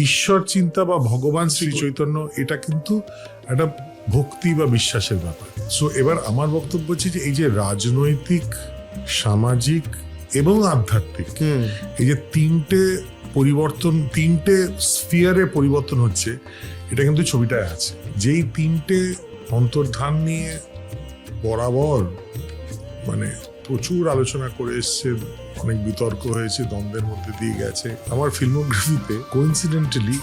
ঈশ্বর চিন্তা বা ভগবান শ্রী চৈতন্য এটা কিন্তু একটা ভক্তি বা বিশ্বাসের ব্যাপার। সো এবার আমার বক্তব্য হচ্ছে যে এই যে রাজনৈতিক, সামাজিক এবং আধ্যাত্মিক, এই যে তিনটে স্ফিয়ারে পরিবর্তন হচ্ছে, এটা কিন্তু ছবিটায় আছে। যেই তিনটে অন্তর্ধান নিয়ে বরাবর মানে প্রচুর আলোচনা করে এসছে, অনেক বিতর্ক হয়েছে, দ্বন্দ্বের মধ্যে দিয়ে গেছে। আমার ফিল্মোগ্রাফিতে কোইন্সিডেন্টালি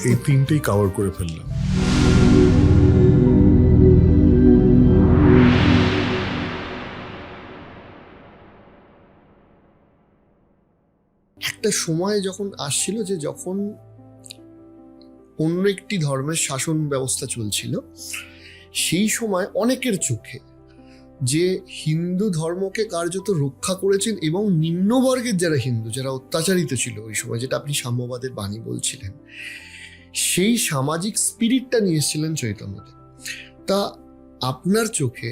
এই তিনটেই কভার করে ফেললাম। একটা সময় যখন আসছিল যে যখন অন্য একটি ধর্মের শাসন ব্যবস্থা চলছিল, সেই সময় অনেকের চোখে যে হিন্দু ধর্মকে কার্যত রক্ষা করেছেন এবং নিম্নবর্গের যারা হিন্দু, যারা অত্যাচারিত ছিল ওই সময়, যেটা আপনি সাম্যবাদের বাণী বলছিলেন, সেই সামাজিক স্পিরিটটা নিয়ে এসেছিলেন চৈতন্যদেব। তা আপনার চোখে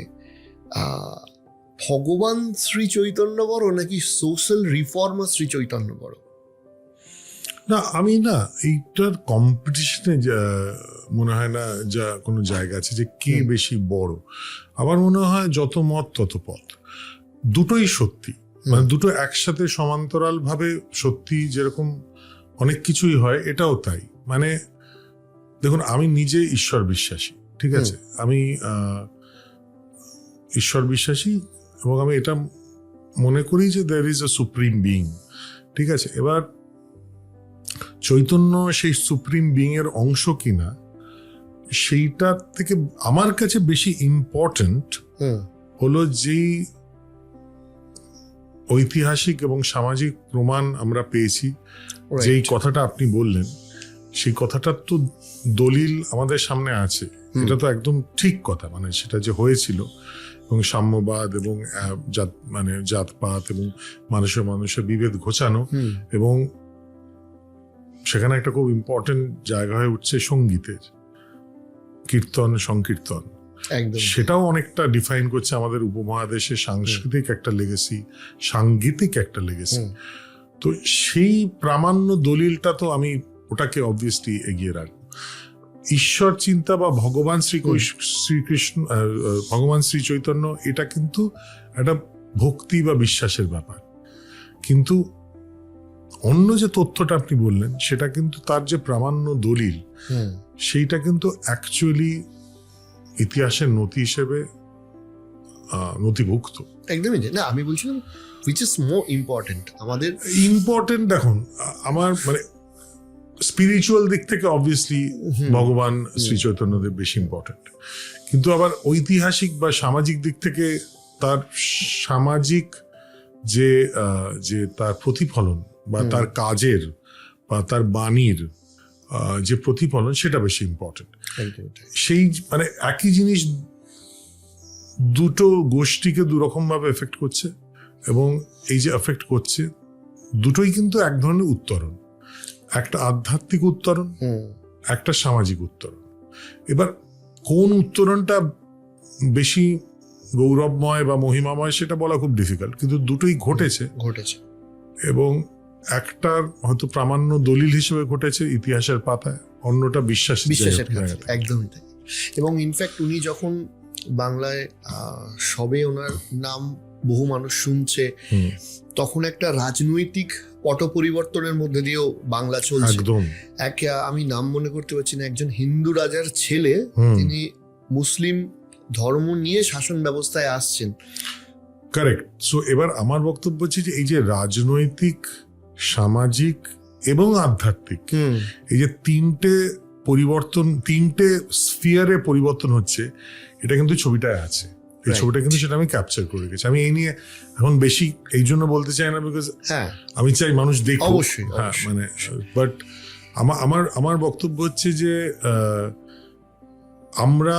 ভগবান শ্রী চৈতন্য বড় নাকি সোশ্যাল রিফর্মার শ্রী চৈতন্য বড়? না, আমি না এইটার কম্পিটিশনে মনে হয় না যা কোনো জায়গা আছে যে কে বেশি বড়। আমার মনে হয় যত মত তত পথ, দুটোই সত্যি। মানে দুটো একসাথে সমান্তরাল ভাবে সত্যি। যেরকম অনেক কিছুই হয়, এটাও তাই। মানে দেখুন, আমি নিজে ঈশ্বর বিশ্বাসী, ঠিক আছে? আমি ঈশ্বর বিশ্বাসী এবং আমি এটা মনে করি যে there is a supreme being, ঠিক আছে? এবার চৈতন্য সেই সুপ্রিম বিইং এর অংশ কিনা, সেইটার থেকে আমার কাছে বেশি ইম্পর্টেন্ট হলো যেই ঐতিহাসিক এবং সামাজিক প্রমাণ আমরা পেয়েছি। যেই কথাটা আপনি বললেন, সেই কথাটার তো দলিল আমাদের সামনে আছে। এটা তো একদম ঠিক কথা। মানে সেটা যে হয়েছিল, এবং সাম্যবাদ এবং জাতপাত এবং মানুষের বিভেদ ঘোচানো, এবং সেখানে একটা খুব ইম্পর্টেন্ট জায়গা হয়ে উঠছে সঙ্গীতের, কীর্তন, সংকীর্তন। সেটাও অনেকটা ডিফাইন করছে আমাদের উপমহাদেশে সাংস্কৃতিক একটা লেগেসি, সাংগীতিক একটা লেগেসি। তো সেই প্রামাণ্য দলিলটা তো আমি ওটাকে অবভিয়াসলি এগিয়ে রাখবো। ঈশ্বর চিন্তা বা ভগবান শ্রীকৃষ্ণ, ভগবান শ্রী চৈতন্য, এটা কিন্তু একটা ভক্তি বা বিশ্বাসের ব্যাপার। কিন্তু অন্য যে তথ্যটা আপনি বললেন, সেটা কিন্তু তার যে প্রামাণ্য দলিল, সেইটা কিন্তু অ্যাকচুয়ালি ইতিহাসের নথি হিসেবে নথিভুক্ত। একদমই না, আমি বলছিলাম which is more important আমাদের ইম্পর্টেন্ট। দেখুন, আমার মানে স্পিরিচুয়াল দিক থেকে অবভিয়াসলি ভগবান শ্রী চৈতন্যদেব বেশি ইম্পর্টেন্ট, কিন্তু আবার ঐতিহাসিক বা সামাজিক দিক থেকে তার সামাজিক যে তার প্রতিফলন বা তার কাজের বা তার বাণীর যে প্রতিফলন, সেটা বেশি ইম্পর্টেন্ট। সেই মানে একই জিনিস দুটো গোষ্ঠীকে দুরকম ভাবে এফেক্ট করছে, এবং এই যে এফেক্ট করছে, দুটোই কিন্তু এক ধরনের উত্তরণ। একটা আধ্যাত্মিক উত্তরণ, একটা সামাজিক উত্তরণ। এবার কোন উত্তরণটা বেশি গৌরবময় বা মহিমাময় সেটা বলা খুব ডিফিকাল্ট, কিন্তু দুটোই ঘটেছে। এবং একটা হয়তো প্রামাণ্য দলিল হিসেবে ঘটেছে ইতিহাসের পাতায়, অন্যটা বিশ্বাসের ক্ষেত্রে। একদমই তাই। এবং ইনফ্যাক্ট উনি যখন বাংলায় সবে ওনার নাম বহু মানুষ শুনছে, তখন একটা রাজনৈতিক পট পরিবর্তনের মধ্যে দিয়েও বাংলা চলছে। আমি নাম মনে করতে পারছি না, একজন হিন্দু রাজার ছেলে, তিনি মুসলিম ধর্ম নিয়ে শাসন ব্যবস্থায় আসছেন। কারেক্ট। সো এবার আমার বক্তব্য হচ্ছে যে এই যে রাজনৈতিক, সামাজিক এবং আধ্যাত্মিক, এই যে তিনটে স্ফিয়ারে পরিবর্তন হচ্ছে, এটা কিন্তু ছবিটায় আছে। এই ছবিটা কিন্তু সেটা আমি ক্যাপচার করে রেখেছি। আমি এই নিয়ে এখন বেশি এই জন্য বলতে চাই না, বিকজ আমি চাই মানুষ দেখুক। অবশ্যই, মানে বাট আমার বক্তব্য হচ্ছে যে আমরা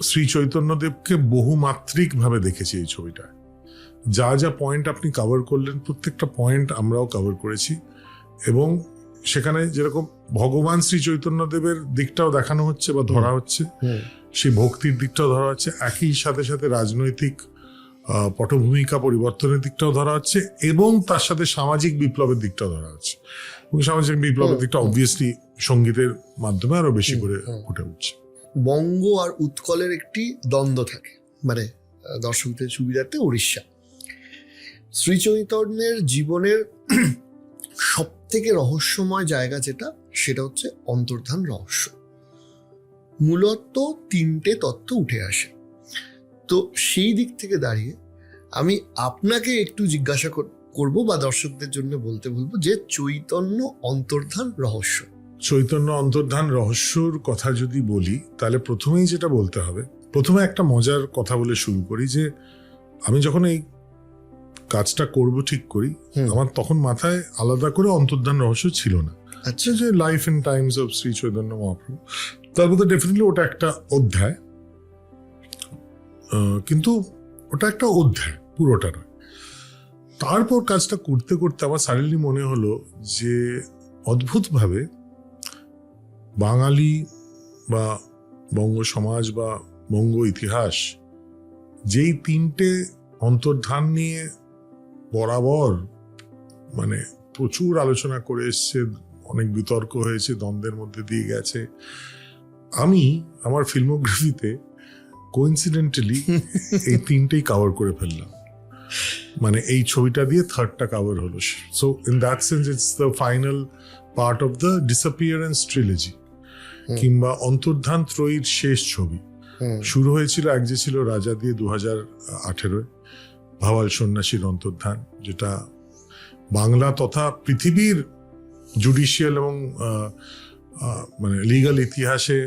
শ্রী চৈতন্যদেবকে বহুমাত্রিক ভাবে দেখেছি এই ছবিটা। যা যা পয়েন্ট আপনি কভার করলেন, প্রত্যেকটা পয়েন্ট আমরাও কভার করেছি, এবং সেখানে যেরকম ভগবান শ্রী চৈতন্যদেবের দিকটাও দেখানো হচ্ছে বা ধরা হচ্ছে, সেই ভক্তির দিকটাও ধরা হচ্ছে, একই সাথে সাথে রাজনৈতিক পটভূমিকা পরিবর্তনের দিকটাও ধরা হচ্ছে, এবং তার সাথে সামাজিক বিপ্লবের দিকটাও ধরা হচ্ছে। এবং সামাজিক বিপ্লবের দিকটা অবভিয়াসলি সঙ্গীতের মাধ্যমে আরো বেশি করে ফুটে উঠছে। বঙ্গ আর উৎকলের একটি দ্বন্দ্ব থাকে, মানে দর্শকদের সুবিধার্থে উড়িষ্যা। শ্রীচৈতন্যের জীবনের সব থেকে রহস্যময় জায়গা যেটা, সেটা হচ্ছে অন্তর্ধান রহস্য। মূলত 3টে তত্ত্ব উঠে আসে। তো সেই দিক থেকে দাঁড়িয়ে আমি আপনাকে একটু জিজ্ঞাসা করব বা দর্শকদের জন্য বলতে বলবো যে চৈতন্য অন্তর্ধান রহস্য। চৈতন্য অন্তর্ধান রহস্যর কথা যদি বলি, তাহলে প্রথমেই যেটা বলতে হবে, প্রথমে একটা মজার কথা বলে শুরু করি যে আমি যখন এই কাজটা করব ঠিক করি, আমার তখন মাথায় আলাদা করে অন্তর্ধান রহস্য ছিল না। আচ্ছা, যে life in Times of Shri Chaitanya Mahaprabhu, তার মধ্যে ডেফিনেটলি ওটা একটা অধ্যায়, কিন্তু ওটা একটা অধ্যায়, পুরোটা নয়। তারপর কাজটা করতে করতে আমার সাডেনলি মনে হলো যে অদ্ভুতভাবে বাঙালি বা বঙ্গ সমাজ বা বঙ্গ ইতিহাস যেই 3টে অন্তর্ধান নিয়ে বরাবর মানে প্রচুর আলোচনা করে এসছে, অনেক বিতর্ক হয়েছে, দ্বন্দ্বের মধ্যে দিয়ে গেছে, আমি আমার ফিল্মোগ্রাফিতে কোইন্সিডেন্টালি এই 3টেই কভার করে ফেললাম। মানে এই ছবিটা দিয়ে 3rd-টা কভার হলো। So in that sense it's the final part of the disappearance trilogy, কিংবা অন্তর্ধান ত্রয়ীর শেষ ছবি। শুরু হয়েছিল এক যে ছিল রাজা দিয়ে 2018, ভাওয়াল সন্ন্যাসীর অন্তর্ধান, যেটা বাংলা তথা পৃথিবীর জুডিশিয়াল এবং মানে লিগাল ইতিহাসে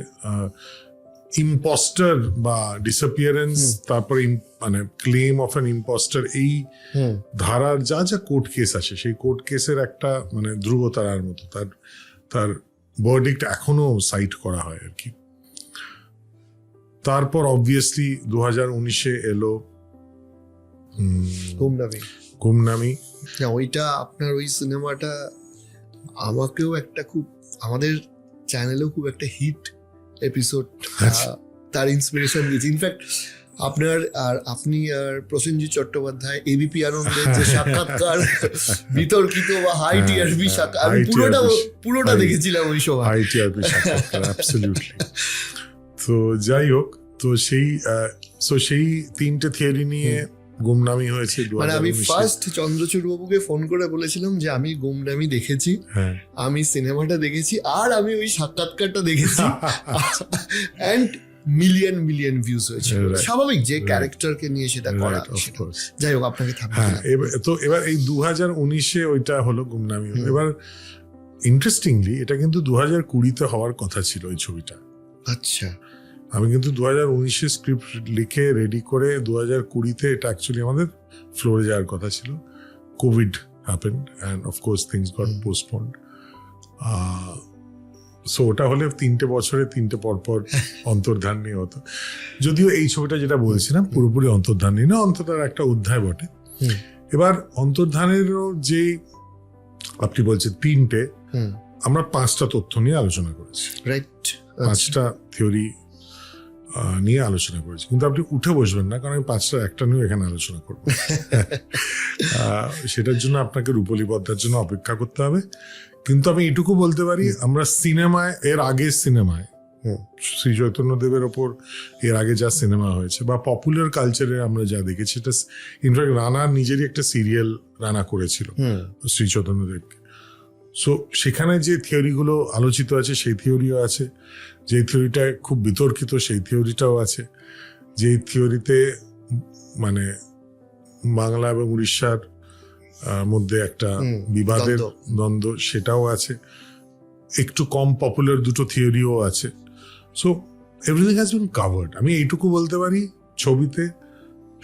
ইম্পস্টার বা ডিসঅ্যাপিয়ারেন্স, তারপরে মানে ক্লেম অফ অ্যান ইম্পস্টার, এই ধারার যা যা কোর্ট কেস আছে, সেই কোর্ট কেসের একটা মানে ধ্রুবতারার মতো তার ভার্ডিক্ট এখনো সাইট করা হয় আর কি। তারপর অবভিয়াসলি 2019-এ এলো গুমনামি। ওইটা আপনার ওই সিনেমাটা আমাকেও একটা খুব, আমাদের চ্যানেলেও খুব একটা হিট এপিসোড, তার ইন্সপিরেশন দিয়েছে। ইনফ্যাক্ট আপনার আর আপনি আর প্রসেনজিৎ চট্টোপাধ্যায় এবিপি আনন্দের যে সাক্ষাৎকার, বিতর্কিত বা হাই টিআরপি সাক্ষাৎকার, আমি পুরোটা দেখেছিলাম ওই সময়। হাই টিআরপি সাক্ষাৎকার, অ্যাবসলিউটলি। তো যাই হোক, তো সেই 3টে থিওরি নিয়ে গুমনামি হয়েছে। মানে আমি ফার্স্ট চন্দ্রচূড় বাবুকে ফোন করে বলেছিলাম যে আমি গুমনামি দেখেছি, আমি সিনেমাটা দেখেছি, আর আমি ওই সাক্ষাৎকারটা দেখেছি, অ্যান্ড মিলিয়ন ভিউজ হয়েছে। স্বাভাবিক যে ক্যারেক্টারকে নিয়ে সেটা করা। যাই হোক, আপনাকে তো এবার এই 2019-এ ওইটা হলো গুমনামি। এবার ইন্টারেস্টিংলি এটা কিন্তু 2020-তে হওয়ার কথা ছিল এই ছবিটা। আচ্ছা, আমি কিন্তু 2019-এ স্ক্রিপ্ট লিখে রেডি করে 2020-তে এটা অ্যাকচুয়ালি আমাদের ফ্লোরে যাওয়ার কথা ছিল। Covid happened and of course things goat postponed. So ওটা হলে 3টে বছরে 3টে পরপর অন্তর্ধান নিয়ে হতো। যদিও এই ছবিটা যেটা বলছিলাম পুরোপুরি অন্তর্ধান নিয়ে না, অন্তর্ধান একটা অধ্যায় বটে। এবার অন্তর্ধানেরও যে আপনি বলছেন 3টে, আমরা 5টা তথ্য নিয়ে আলোচনা করেছি, রাইট? 5টা থিওরি নিয়ে আলোচনা করেছি, কিন্তু আপনি উঠে বসবেন না, কারণ আমি 5টার একটা নিয়ে এখানে আলোচনা করবো। সেটার জন্য আপনাকে রূপলী পদ্মার জন্য অপেক্ষা করতে হবে। কিন্তু আমি এটুকু বলতে পারি, আমরা সিনেমায়, এর আগের সিনেমায় শ্রী চৈতন্য দেবের ওপর এর আগে যা সিনেমা হয়েছে বা পপুলার কালচারে আমরা যা দেখেছি, এটা ইনফ্যাক্ট রানা নিজেরই একটা সিরিয়াল রানা করেছিল শ্রী চৈতন্য দেবকে। সো সেখানে যে থিওরিগুলো আলোচিত আছে সেই থিওরিও আছে, যে থিওরিটা খুব বিতর্কিত সেই থিওরিটাও আছে, যে থিওরিতে মানে বাংলা এবং উড়িষ্যার মধ্যে একটা বিবাদের দ্বন্দ্ব সেটাও আছে, একটু কম পপুলার দুটো থিওরিও আছে। So everything has been covered. আমি এইটুকু বলতে পারি, ছবিতে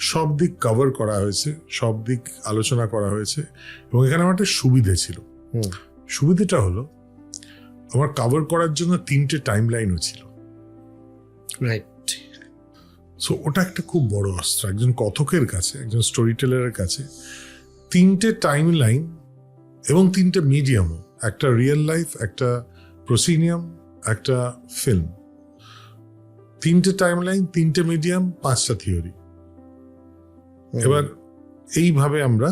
সব দিক কভার করা হয়েছে, সব দিক আলোচনা করা হয়েছে। এবং এখানে আমার একটা সুবিধে ছিল। সুবিধাটা হলো আমার কভার করার জন্য 3টে টাইম লাইনও ছিল, রাইট? সো ওটা একটা খুব বড় অস্ত্র একজন কথকের কাছে, একজন স্টোরি টেলারের কাছে। 3টে টাইম লাইন এবং 3টে মিডিয়ামও, একটা রিয়েল লাইফ, একটা প্রসিনিয়াম, একটা ফিল্ম। 3টে টাইম লাইন, 3টে মিডিয়াম, 5টা থিওরি। এবার এইভাবে আমরা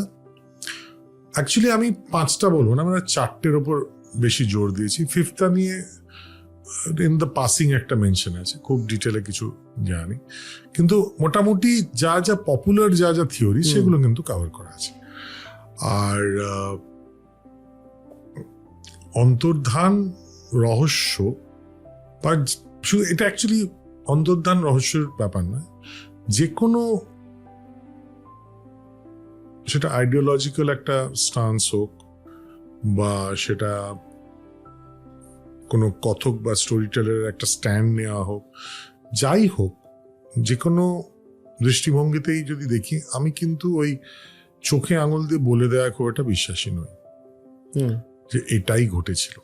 অ্যাকচুয়ালি আমি 5টা বলবো না, আমরা 4টের ওপর বেশি জোর দিয়েছি। ফিফথটা নিয়ে ইন দ্য পাসিং একটা মেনশন আছে, খুব ডিটেলে কিছু জানি, কিন্তু মোটামুটি যা যা পপুলার যা যা থিওরি সেগুলো কিন্তু কভার করা আছে। আর অন্তর্ধান রহস্য, বা শুধু এটা অ্যাকচুয়ালি অন্তর্ধান রহস্যের ব্যাপার না, যে কোনো সেটা আইডিওলজিক্যাল একটা স্টান্স হোক, বা সেটা কোনো কথক বা স্টোরি টেলারের একটা স্ট্যান্ড নেওয়া হোক, যাই হোক, যে কোনো দৃষ্টিভঙ্গিতেই যদি দেখি, আমি কিন্তু ওই চোখে আঙুল দিয়ে বলে দেওয়া খুব একটা বিশ্বাসী নই যে এটাই ঘটেছিল।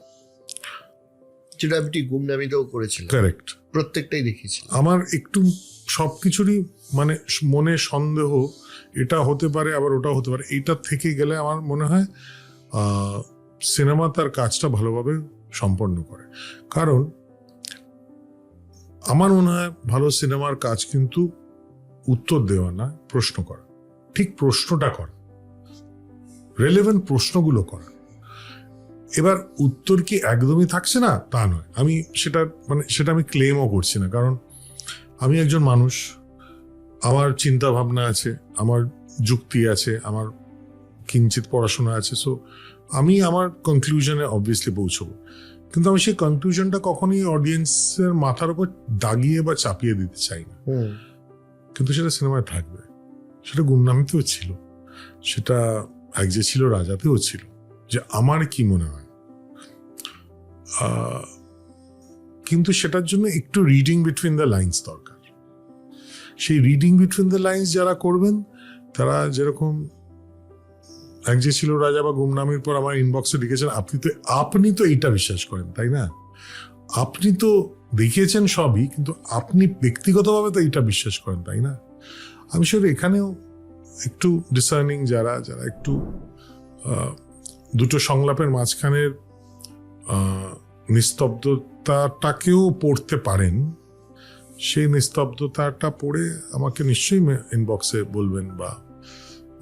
যেটা আপনি গুমনামিতেও করেছিলেন, কারেক্ট, প্রত্যেকটাই দেখিয়েছি। আমার একটু সবকিছুরই মানে মনে সন্দেহ, এটা হতে পারে আবার ওটা হতে পারে, এইটা থেকে গেলে আমার মনে হয় সিনেমা তার কাজটা ভালোভাবে সম্পন্ন করে। কারণ আমার মনে হয় ভালো সিনেমার কাজ কিন্তু উত্তর দেওয়া না, প্রশ্ন করা, ঠিক প্রশ্নটা করা, রেলেভেন্ট প্রশ্নগুলো করা। এবার উত্তর কি একদমই থাকছে না তা নয়, আমি সেটা আমি ক্লেমও করছি না, কারণ আমি একজন মানুষ, আমার চিন্তা ভাবনা আছে, আমার যুক্তি আছে, আমার কিঞ্চিত পড়াশোনা আছে, সো আমি আমার কনক্লুশনে অবভিয়াসলি পৌঁছবো, কিন্তু আমি সেই কনক্লুশনটা কখনোই অডিয়েন্সের মাথার উপর দাগিয়ে বা চাপিয়ে দিতে চাই না। কিন্তু সেটা সিনেমায় থাকবে, সেটা গুমনামিতেও ছিল, সেটা এক যে ছিল রাজাতেও ছিল, যে আমার কি মনে হয়। কিন্তু সেটার জন্য একটু রিডিং বিটুইন দ্য লাইন্স দরকার। সেই রিডিং বিটুইন দ্য লাইন্স যারা করবেন, তারা যেরকম এক যে ছিল রাজা বা গুমনামির পর আমার ইনবক্সে লিখেছেন, আপনি তো এইটা বিশ্বাস করেন, তাই না? আপনি তো দেখিয়েছেন সবই, কিন্তু আপনি ব্যক্তিগতভাবে তো এইটা বিশ্বাস করেন, তাই না? আমি শিওর এখানেও একটু ডিসার্নিং যারা একটু দুটো সংলাপের মাঝখানের নিস্তব্ধতাটাকেও পড়তে পারেন, সেই নিস্তব্ধতাটা পড়ে আমাকে নিশ্চয়ই ইনবক্সে বলবেন বা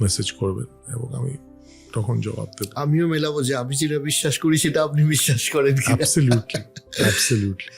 মেসেজ করবেন, এবং আমি তখন জবাব দেব। আমিও মেলাবো যে আমি যেটা বিশ্বাস করি সেটা আপনি বিশ্বাস করেন। অ্যাবসলিউটলি।